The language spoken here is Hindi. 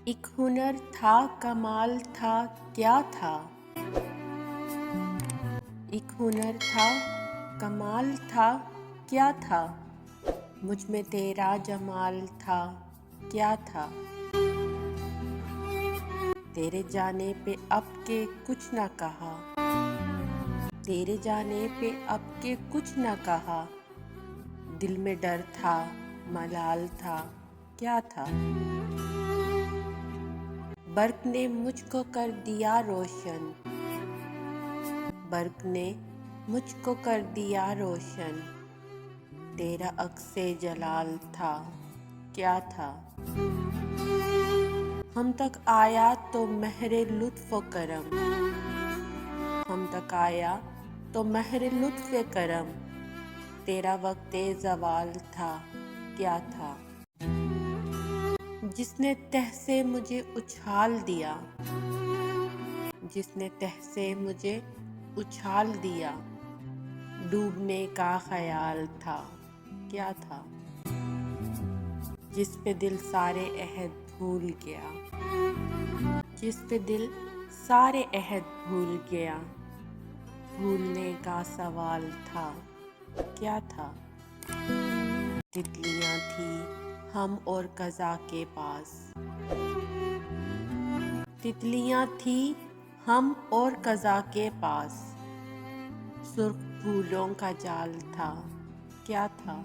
एक हुनर था, कमाल था, क्या था। एक हुनर था, कमाल था, क्या था। मुझ में तेरा जमाल था, क्या था। तेरे जाने पे अब के कुछ न कहा, तेरे जाने पे अब के कुछ न कहा। दिल में डर था, मलाल था, क्या था। बर्क ने मुझको कर दिया रोशन, बर्क ने मुझको कर दिया रोशन। तेरा अक्से जलाल था, क्या था। हम तक आया तो महरे लुत्फ़ व करम, हम तक आया तो महरे लुत्फ़ व करम। तेरा वक्ते ज़वाल था, क्या था। जिसने तह से मुझे उछाल दिया, जिसने तह से मुझे उछाल दिया। डूबने का ख्याल था, क्या था। जिस पे दिल सारे अहद भूल गया, जिस पे दिल सारे अहद भूल गया। भूलने का सवाल था, क्या था। तितलियां थी हम और कज़ा के पास, तितलियां थी हम और कज़ा के पास। सुर्ख फूलों का जाल था, क्या था।